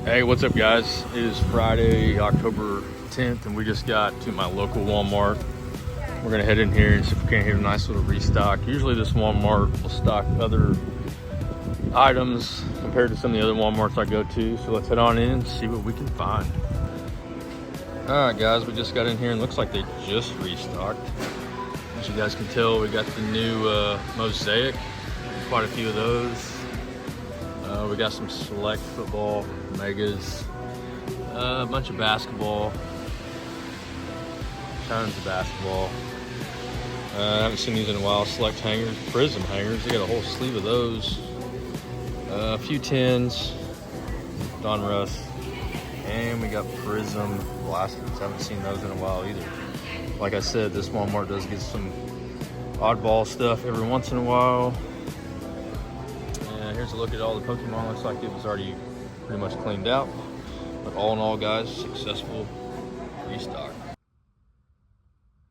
Hey, what's up guys? It is Friday, October 10th, and we just got to my local Walmart. We're gonna head in here and see if we can't hit a nice little restock. Usually this Walmart will stock other items compared to some of the other Walmarts I go to. So let's head on in and see what we can find. All right guys, we just got in here and looks like they just restocked. As you guys can tell, we got the new Mosaic, quite a few of those. We got some select football, megas, a bunch of basketball, tons of basketball. I haven't seen these in a while. Select hangers, prism hangers, they got a whole sleeve of those. A few tins, Don Russ, and we got prism blasters. Haven't seen those in a while either. Like I said, this Walmart does get some oddball stuff every once in a while. Here's a look at all the Pokemon. Looks like it was already pretty much cleaned out. But all in all, guys, successful restock.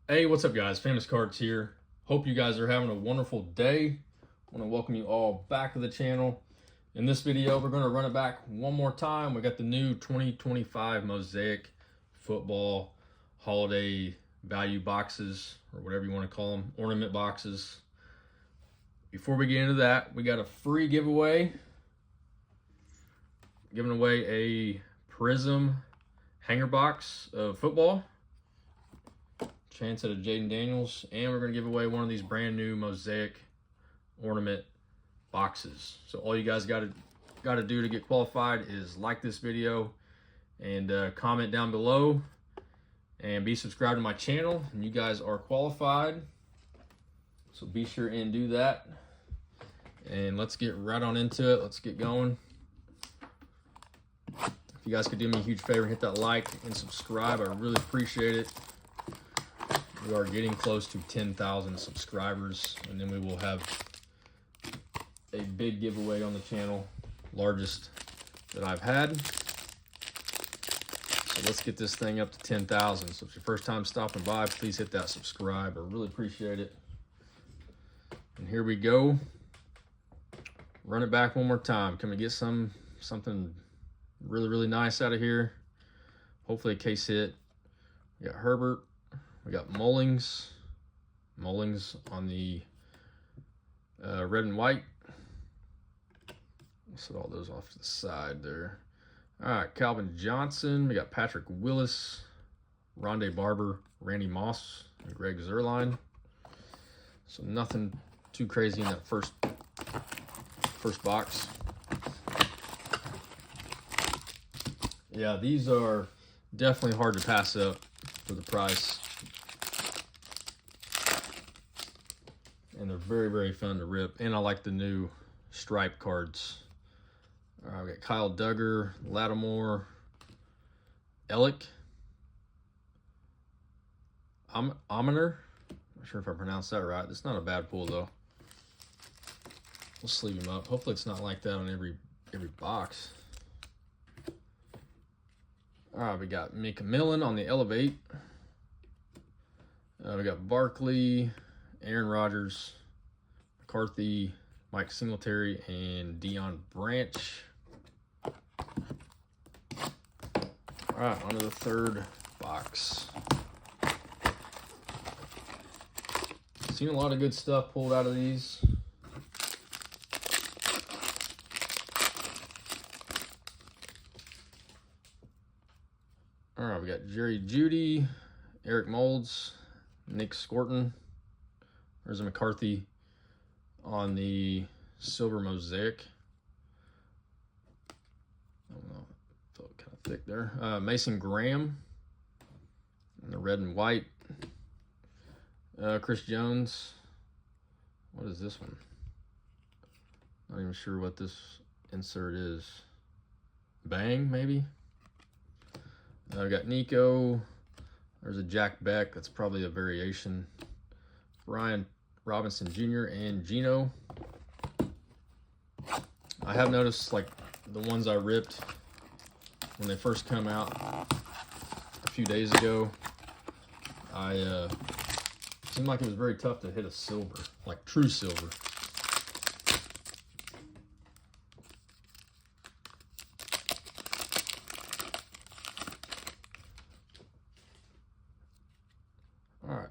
Hey, what's up, guys? Famous Cards here. Hope you guys are having a wonderful day. I want to welcome you all back to the channel. In this video, we're going to run it back one more time. We got the new 2025 Mosaic football holiday value boxes, or whatever you want to call them, ornament boxes. Before we get into that, we got a free giveaway. Giving away a prism hanger box of football. Chance at a Jaden Daniels. And we're going to give away one of these brand new Mosaic ornament boxes. So all you guys got to do to get qualified is like this video and comment down below. And be subscribed to my channel. And you guys are qualified. So be sure and do that. And let's get right on into it. Let's get going. If you guys could do me a huge favor and hit that like and subscribe, I really appreciate it. We are getting close to 10,000 subscribers, and then we will have a big giveaway on the channel, largest that I've had. So let's get this thing up to 10,000. So if it's your first time stopping by, please hit that subscribe. I really appreciate it. And here we go. Run it back one more time. Can we get something really nice out of here? Hopefully a case hit. We got Herbert. We got Mullings. Mullings on the red and white. We'll set all those off to the side there. All right, Calvin Johnson. We got Patrick Willis, Rondé Barber, Randy Moss, and Greg Zuerlein. So nothing too crazy in that first box. Yeah, these are definitely hard to pass up for the price. And they're very fun to rip. And I like the new stripe cards. All right, we got Kyle Duggar, Lattimore, Ellick, Ominer. Not sure if I pronounced that right. It's not a bad pull though. We'll sleeve him up. Hopefully it's not like that on every box. All right, we got Mika Millen on the Elevate. We got Barkley, Aaron Rodgers, McCarthy, Mike Singletary, and Deion Branch. All right, on to the third box. Seen a lot of good stuff pulled out of these. All right, we got Jerry Jeudy, Eric Moulds, Nick Scorton. There's a McCarthy on the silver Mosaic. I don't know, felt kind of thick there. Mason Graham in the red and white. Chris Jones. What is this one? Not even sure what this insert is. Bang, maybe? We got Nico. There's a Jack Beck. That's probably a variation. Brian Robinson Jr. and Gino. I have noticed, like, the ones I ripped when they first come out a few days ago, it seemed like it was very tough to hit a silver, like true silver.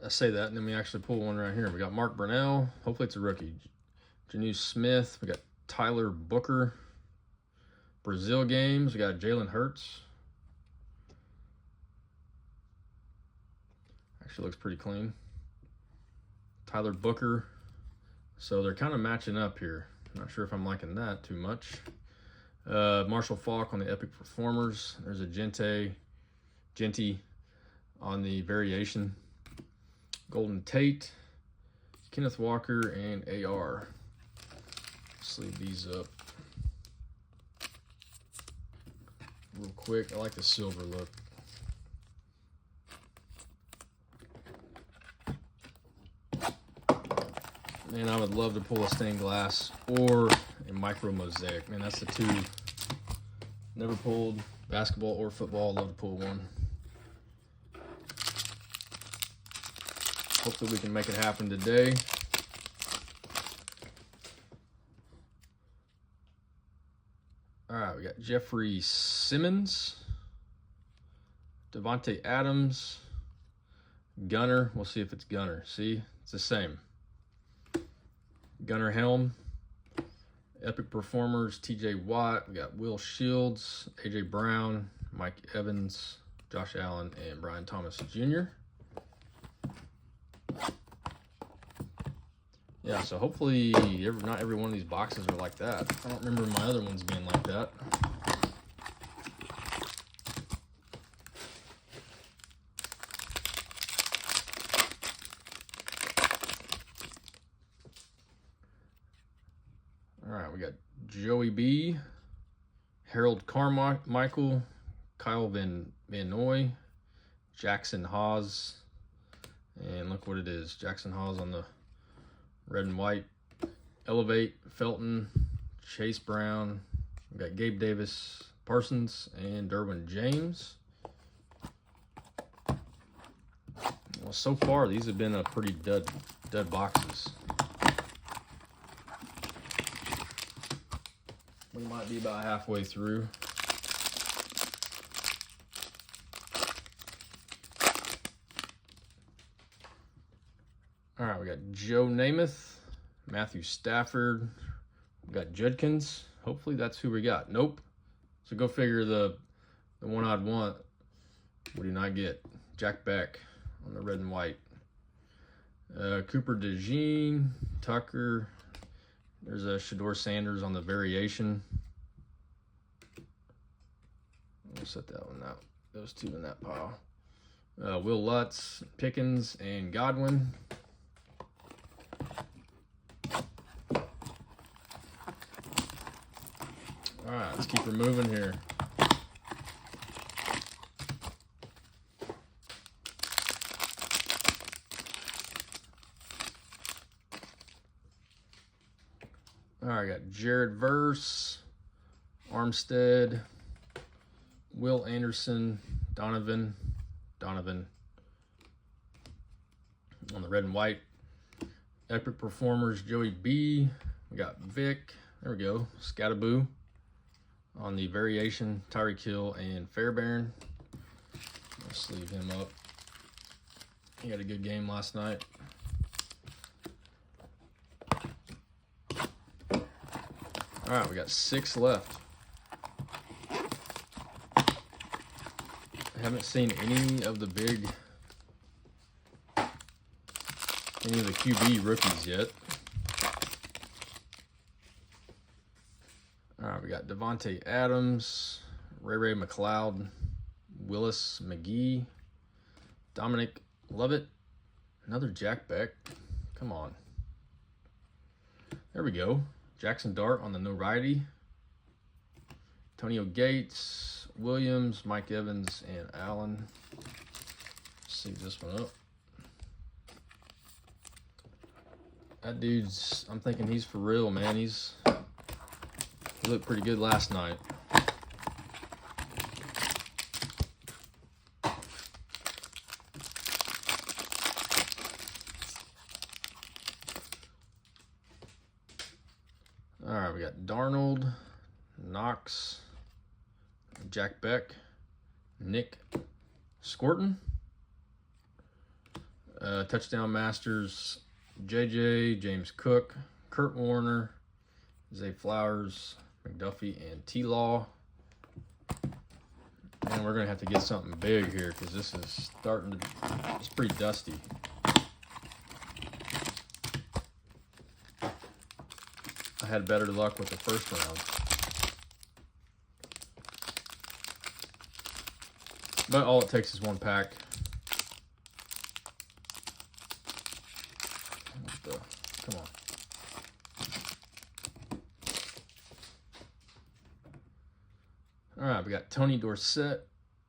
I say that, and then we actually pull one right here. We got Mark Brunell. Hopefully it's a rookie. Janu Smith. We got Tyler Booker. Brazil games. We got Jalen Hurts. Actually looks pretty clean. Tyler Booker. So they're kind of matching up here. Not sure if I'm liking that too much. Marshall Faulk on the Epic Performers. There's a Genty on the variation. Golden Tate, Kenneth Walker, and AR. Sleeve these up real quick. I like the silver look. Man, I would love to pull a stained glass or a micro mosaic. Man, that's the two. Never pulled basketball or football. Love to pull one. Hopefully we can make it happen today. All right, we got Jeffrey Simmons, Devontae Adams, Gunner. We'll see if it's Gunner. See, it's the same. Gunner Helm, Epic Performers, TJ Watt. We got Will Shields, AJ Brown, Mike Evans, Josh Allen, and Brian Thomas Jr. Yeah, so hopefully not every one of these boxes are like that. I don't remember my other ones being like that. All right, we got Joey B, Harold Carmichael, Kyle Van Noy, Jackson Haas, and look what it is. Jackson Haas on the red and white. Elevate, Felton, Chase Brown. We got Gabe Davis, Parsons, and Derwin James. Well, so far these have been a pretty dud boxes. We might be about halfway through. All right, we got Joe Namath, Matthew Stafford, we got Judkins. Hopefully that's who we got. Nope. So go figure the one I'd want. What do you not get? Jack Beck on the red and white. Cooper DeJean, Tucker. There's a Shador Sanders on the variation. We'll set that one out. Those two in that pile. Will Lutz, Pickens, and Godwin. All right, let's keep her moving here. All right, I got Jared Verse, Armstead, Will Anderson, Donovan on the red and white. Epic Performers, Joey B. We got Vic. There we go. Scataboo on the variation. Tyreek Hill and Fairbairn. Let's sleeve him up. He had a good game last night. All right, we got 6 left. I haven't seen any of the QB rookies yet. All right, we got Devontae Adams, Ray McLeod, Willis McGee, Dominic Lovett, another Jack Beck. Come on. There we go. Jackson Dart on the notoriety. Antonio Gates, Williams, Mike Evans, and Allen. Sleeve this one up. That dude's, I'm thinking he's for real, man. He looked pretty good last night. All right, we got Darnold, Knox, Jack Beck, Nick Squirton, Touchdown Masters, JJ, James Cook, Kurt Warner, Zay Flowers, McDuffie, and T-Law. And we're going to have to get something big here because this is starting to, it's pretty dusty. I had better luck with the first round. But all it takes is one pack. Come on. All right, we got Tony Dorsett.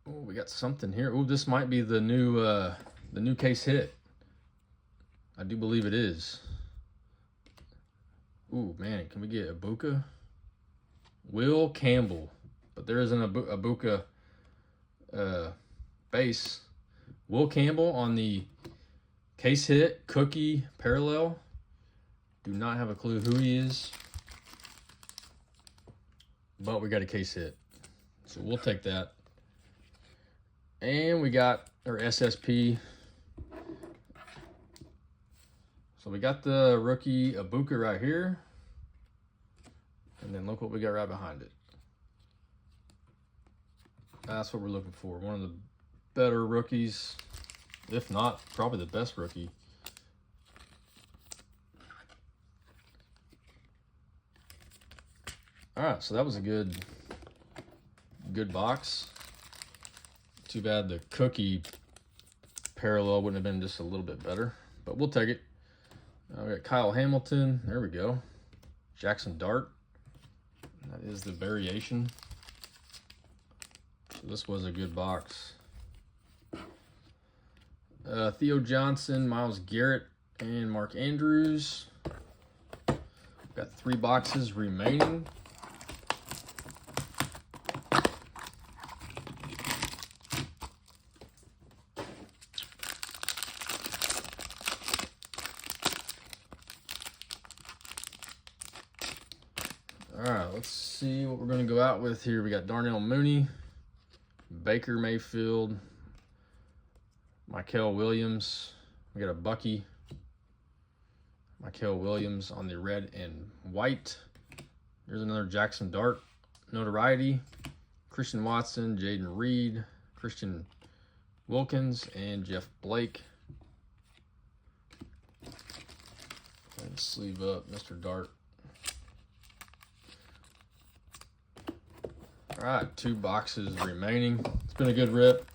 Oh, we got something here. Oh, this might be the new case hit. I do believe it is. Ooh, man, can we get Ibuka? Will Campbell, but there isn't a Ibuka base. Will Campbell on the case hit cookie parallel. Do not have a clue who he is, but we got a case hit, so we'll take that. And we got our SSP. So we got the rookie Ibuka right here, and then look what we got right behind it. That's what we're looking for. One of the better rookies, if not probably the best rookie. All right, so that was a good box. Too bad the cookie parallel wouldn't have been just a little bit better, but we'll take it. We got Kyle Hamilton. There we go. Jackson Dart. That is the variation. So this was a good box. Theo Johnson, Myles Garrett, and Mark Andrews. Got 3 boxes remaining. All right, let's see what we're going to go out with here. We got Darnell Mooney, Baker Mayfield, Mykel Williams. We got a Bucky, Mykel Williams on the red and white. There's another Jackson Dart notoriety. Christian Watson, Jaden Reed, Christian Wilkins, and Jeff Blake. And sleeve up Mr. Dart. All right, 2 boxes remaining. It's been a good rip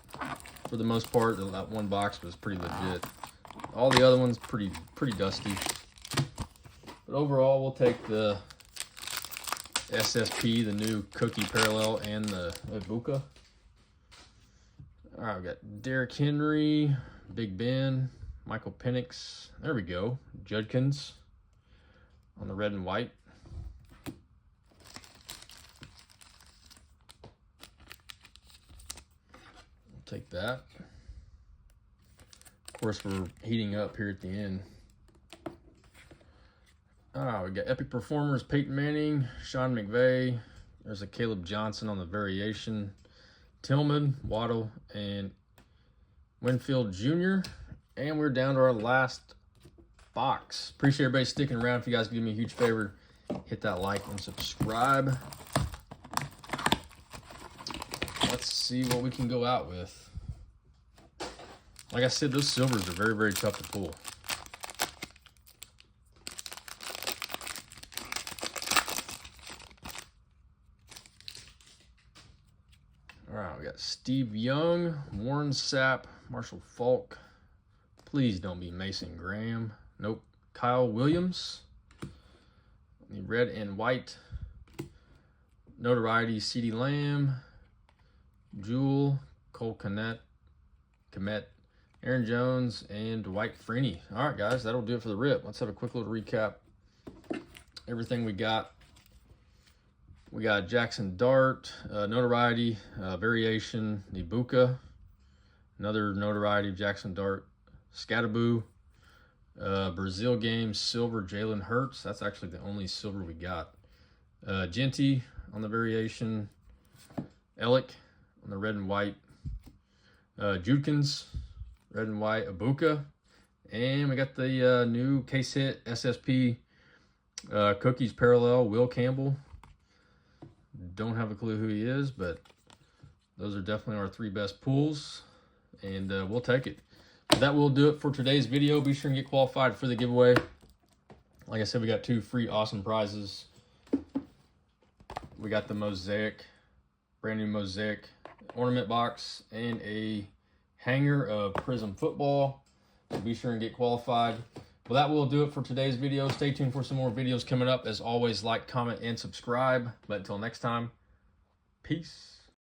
for the most part. That one box was pretty legit. All the other ones pretty dusty. But overall, we'll take the SSP, the new cookie parallel, and the Ibuka. All right, we got Derrick Henry, Big Ben, Michael Penix. There we go. Judkins on the red and white. Take that. Of course, we're heating up here at the end. We got Epic Performers, Peyton Manning, Sean McVay. There's a Caleb Johnson on the variation. Tillman, Waddle, and Winfield Jr. And we're down to our last box. Appreciate everybody sticking around. If you guys can do me a huge favor, hit that like and subscribe. Let's see what we can go out with. Like I said, those silvers are very, very tough to pull. All right, we got Steve Young, Warren Sapp, Marshall Falk. Please don't be Mason Graham. Nope. Kyle Williams. The red and white. Notoriety, CeeDee Lamb. Jewel, Cole Kmet, Aaron Jones, and Dwight Freeney. All right, guys, that'll do it for the rip. Let's have a quick little recap. Everything we got. We got Jackson Dart, notoriety, variation, Ibuka, another notoriety, Jackson Dart, Scatterboo, Brazil game, silver, Jalen Hurts. That's actually the only silver we got. Genty on the variation, Ellick on the red and white, Judkins, red and white, Ibuka, And we got the new Case Hit SSP Cookies Parallel, Will Campbell. Don't have a clue who he is, but those are definitely our 3 best pulls, and we'll take it. But that will do it for today's video. Be sure and get qualified for the giveaway. Like I said, we got 2 free awesome prizes. We got the Mosaic, brand new Mosaic ornament box, and a hanger of Prism football. So be sure and get qualified. Well, that will do it for today's video. Stay tuned for some more videos coming up. As always, like, comment, and subscribe. But until next time, peace.